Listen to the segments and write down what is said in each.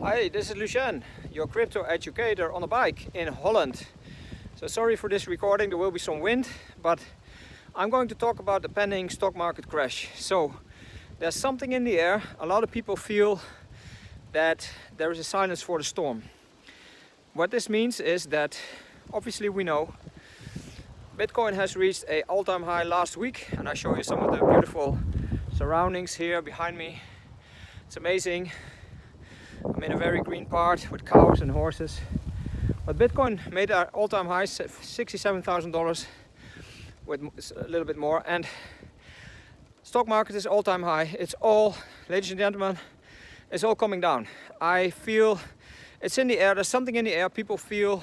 Hi, this is Lucien, your crypto educator on a bike in Holland. So sorry for this recording, there will be some wind, but I'm going to talk about the pending stock market crash. So there's something in the air. A lot of people feel that there is a silence for the storm. What this means is that obviously we know Bitcoin has reached an all-time high last week, and I show you some of the beautiful surroundings here behind me. It's amazing. I'm in a very green part with cows and horses. But Bitcoin made our all-time high, $67,000 with a little bit more, and stock market is all-time high. It's all, ladies and gentlemen, it's all coming down. I feel it's in the air. There's something in the air. People feel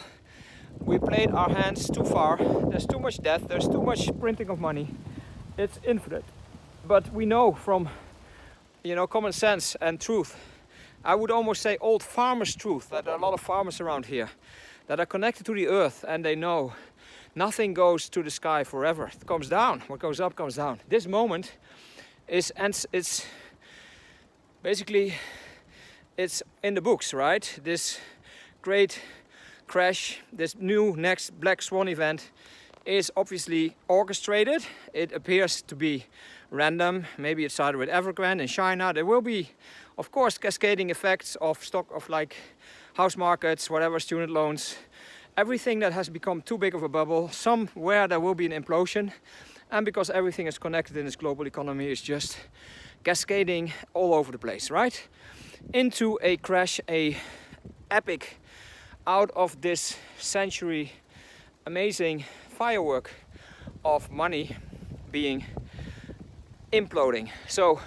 we played our hands too far. There's too much debt. There's too much printing of money. It's infinite. But we know from, common sense and truth. I would almost say old farmers' truth, that there are a lot of farmers around here that are connected to the earth, and they know nothing goes to the sky forever. It comes down. What goes up comes down. This moment is, and it's basically, it's in the books, right? This great crash, this new next black swan event is obviously orchestrated. It appears to be random. Maybe it started with Evergrande in China. There will be, of course, cascading effects of stock of like house markets, whatever, student loans, everything that has become too big of a bubble. Somewhere there will be an implosion, and because everything is connected in this global economy, it's just cascading all over the place, right? Into a crash, a epic, out of this century, amazing firework of money being imploding. So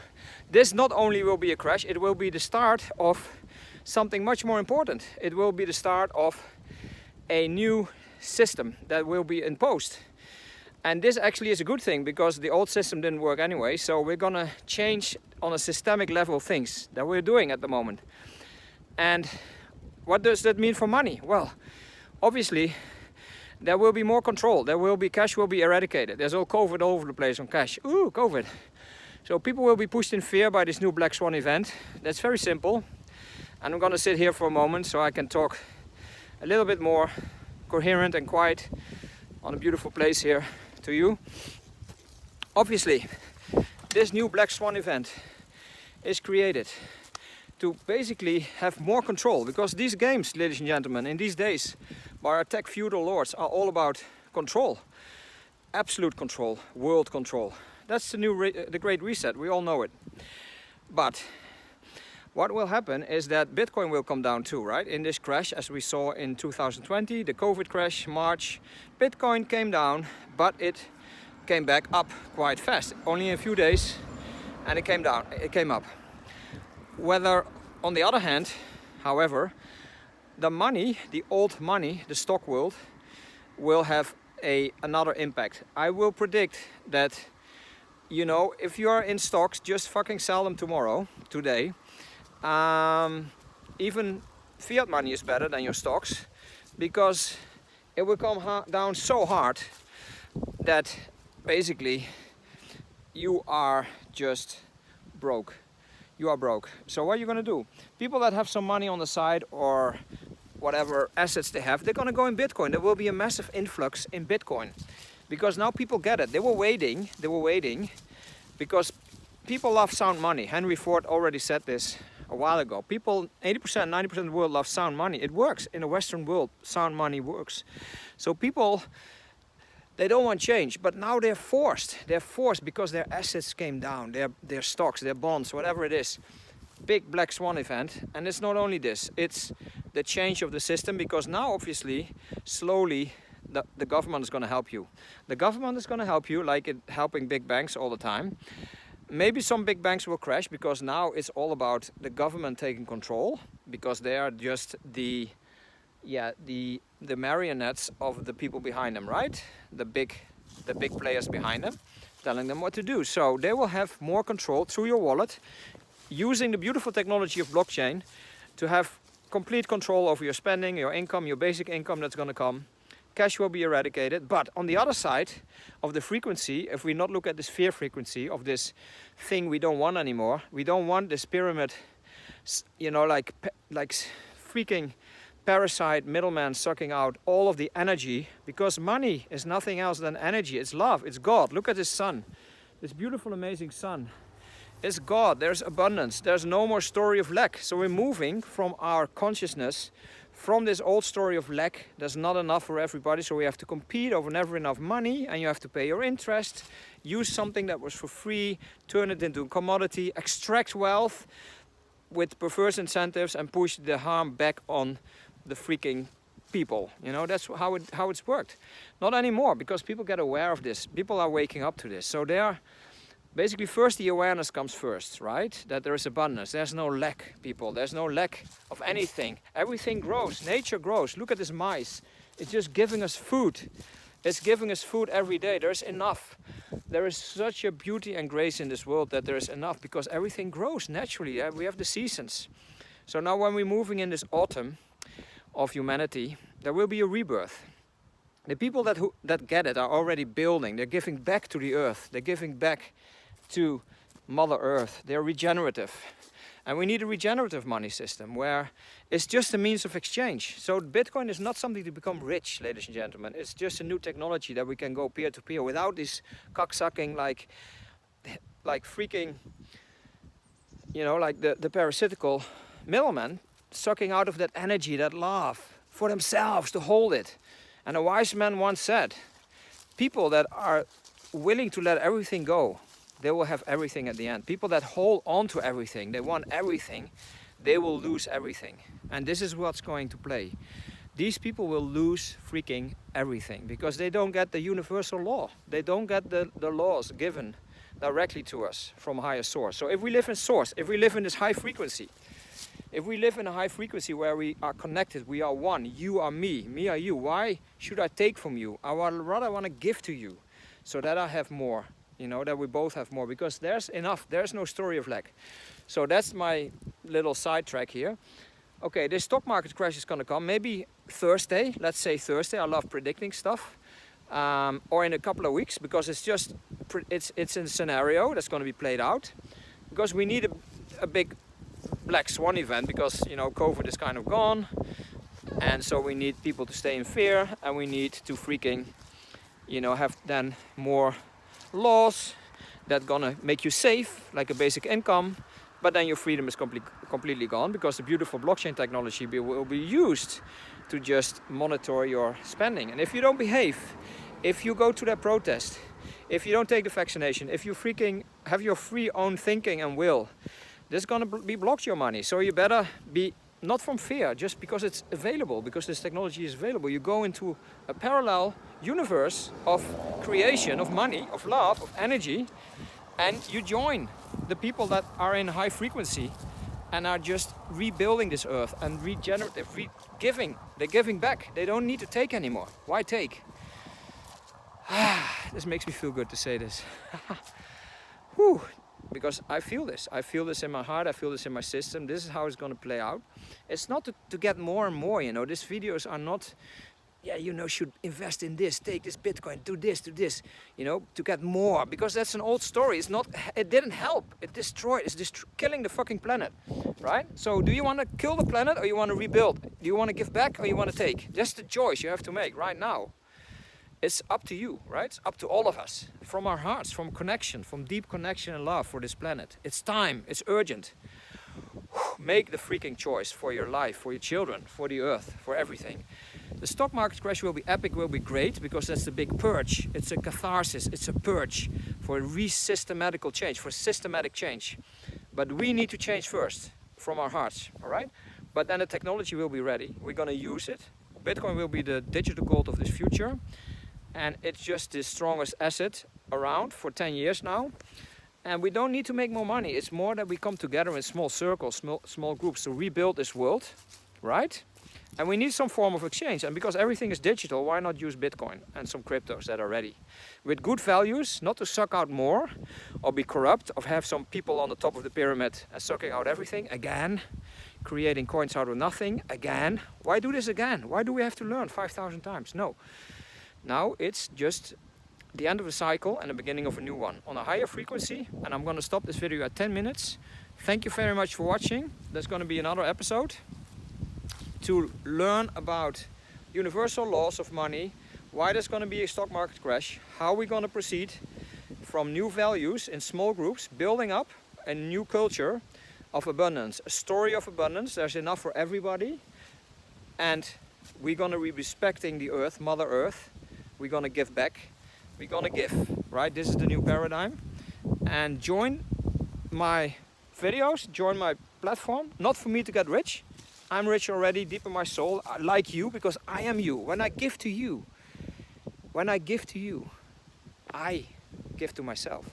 this not only will be a crash, it will be the start of something much more important. It will be the start of a new system that will be imposed. And this actually is a good thing, because the old system didn't work anyway. So we're gonna change on a systemic level things that we're doing at the moment. And what does that mean for money? Well, obviously there will be more control. There will be, cash will be eradicated. There's all COVID all over the place on cash. Ooh, COVID. So people will be pushed in fear by this new black swan event. That's very simple. And I'm gonna sit here for a moment so I can talk a little bit more coherent and quiet on a beautiful place here to you. Obviously, this new black swan event is created to basically have more control, because these games, ladies and gentlemen, in these days by our tech feudal lords are all about control, absolute control, world control. That's the great reset. We all know it. But what will happen is that Bitcoin will come down too, right? In this crash, as we saw in 2020, the COVID crash, March, Bitcoin came down, but it came back up quite fast. Only in a few days, and it came down. It came up. Whether, on the other hand, however, the money, the old money, the stock world, will have another impact. I will predict that, if you are in stocks, just fucking sell them today. Even fiat money is better than your stocks, because it will come down so hard that basically you are just broke. You are broke. So what are you going to do? People that have some money on the side or whatever assets they have, they're going to go in Bitcoin. There will be a massive influx in Bitcoin, because now people get it. They were waiting because people love sound money. Henry Ford already said this a while ago. People, 80%, 90% of the world love sound money. It works in the Western world. Sound money works. So people, they don't want change, but now they're forced. They're forced because their assets came down, their stocks, their bonds, whatever it is. Big black swan event. And it's not only this, it's the change of the system, because now obviously, slowly, the government is going to help you. The government is going to help you, like helping big banks all the time. Maybe some big banks will crash, because now it's all about the government taking control, because they are just the marionettes of the people behind them, right? The big players behind them, telling them what to do. So they will have more control through your wallet, using the beautiful technology of blockchain to have complete control over your spending, your income, your basic income that's going to come. Cash will be eradicated. But on the other side of the frequency, if we not look at this fear frequency of this thing we don't want anymore, we don't want this pyramid you know, like freaking parasite middleman sucking out all of the energy, because money is nothing else than energy. It's love, it's God. Look at this sun, this beautiful, amazing sun. It's God, there's abundance, there's no more story of lack. So we're moving from our consciousness, from this old story of lack. There's not enough for everybody, so we have to compete over never enough money, and you have to pay your interest, use something that was for free, turn it into a commodity, extract wealth with perverse incentives and push the harm back on the freaking people. You know, that's how it's worked. Not anymore, because people get aware of this. People are waking up to this. So they are basically, first the awareness comes first, right? That there is abundance. There's no lack, people. There's no lack of anything. Everything grows. Nature grows. Look at this mice. It's just giving us food. It's giving us food every day. There's enough. There is such a beauty and grace in this world that there is enough, because everything grows naturally. We have the seasons. So now when we're moving in this autumn of humanity, there will be a rebirth. The people that get it are already building. They're giving back to the earth. They're giving back to Mother Earth. They're regenerative. And we need a regenerative money system where it's just a means of exchange. So Bitcoin is not something to become rich, ladies and gentlemen. It's just a new technology that we can go peer-to-peer without this cocksucking like freaking, you know, like the parasitical middlemen sucking out of that energy, that love, for themselves to hold it. And a wise man once said, people that are willing to let everything go, they will have everything at the end. People that hold on to everything, they want everything, they will lose everything. And this is what's going to play. These people will lose freaking everything, because they don't get the universal law. They don't get the laws given directly to us from a higher source. So if we live in source, if we live in this high frequency, if we live in a high frequency where we are connected, we are one, you are me, me are you, why should I take from you? I would rather want to give to you so that I have more, you know, that we both have more, because there's enough, there's no story of lack. So that's my little sidetrack here. Okay, this stock market crash is going to come maybe Thursday, let's say Thursday. I love predicting stuff. Or in a couple of weeks, because it's just, it's a scenario that's going to be played out. Because we need a big black swan event, because, you know, COVID is kind of gone. And so we need people to stay in fear, and we need to freaking, you know, have then more laws that gonna make you safe, like a basic income, but then your freedom is completely gone, because the beautiful blockchain technology will be used to just monitor your spending. And if you don't behave, if you go to that protest, if you don't take the vaccination, if you freaking have your free own thinking and will, there's gonna be blocked your money. So you better be, not from fear, just because it's available, because this technology is available. You go into a parallel universe of creation, of money, of love, of energy, and you join the people that are in high frequency and are just rebuilding this earth and regenerative, giving. They're giving back. They don't need to take anymore. Why take? This makes me feel good to say this. Whew. Because I feel this. I feel this in my heart. I feel this in my system. This is how it's going to play out. It's not to get more and more, you know. These videos are not, yeah, you know, should invest in this, take this Bitcoin, do this, you know, to get more. Because that's an old story. It's not, it didn't help. It destroyed. It's killing the fucking planet, right? So do you want to kill the planet, or you want to rebuild? Do you want to give back, or you want to take? That's the choice you have to make right now. It's up to you, right? It's up to all of us, from our hearts, from connection, from deep connection and love for this planet. It's time, it's urgent. Make the freaking choice for your life, for your children, for the earth, for everything. The stock market crash will be epic, will be great, because that's the big purge. It's a catharsis, it's a purge for a systematical change, for systematic change. But we need to change first, from our hearts, all right? But then the technology will be ready. We're gonna use it. Bitcoin will be the digital gold of this future. And it's just the strongest asset around for 10 years now. And we don't need to make more money. It's more that we come together in small circles, small groups to rebuild this world, right? And we need some form of exchange. And because everything is digital, why not use Bitcoin and some cryptos that are ready? With good values, not to suck out more or be corrupt, or have some people on the top of the pyramid and sucking out everything again, creating coins out of nothing again. Why do this again? Why do we have to learn 5,000 times? No. Now it's just the end of a cycle and the beginning of a new one on a higher frequency. And I'm going to stop this video at 10 minutes. Thank you very much for watching. There's going to be another episode to learn about universal laws of money, why there's going to be a stock market crash, how we're going to proceed from new values in small groups, building up a new culture of abundance, a story of abundance. There's enough for everybody, and we're going to be respecting the earth, Mother Earth. We're going to give back. We're going to give, right? This is the new paradigm. And join my videos, join my platform, not for me to get rich. I'm rich already deep in my soul, like you, because I am you. When I give to you, I give to myself,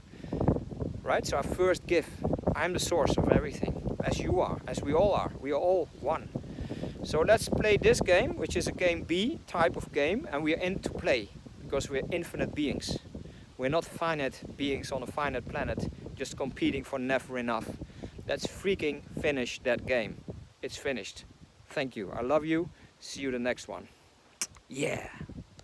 right? So I first give. I'm the source of everything, as you are, as we all are. We are all one. So let's play this game, which is a game B type of game, and we are in to play, because we're infinite beings. We're not finite beings on a finite planet, just competing for never enough. Let's freaking finish that game. It's finished. Thank you. I love you. See you the next one. Yeah.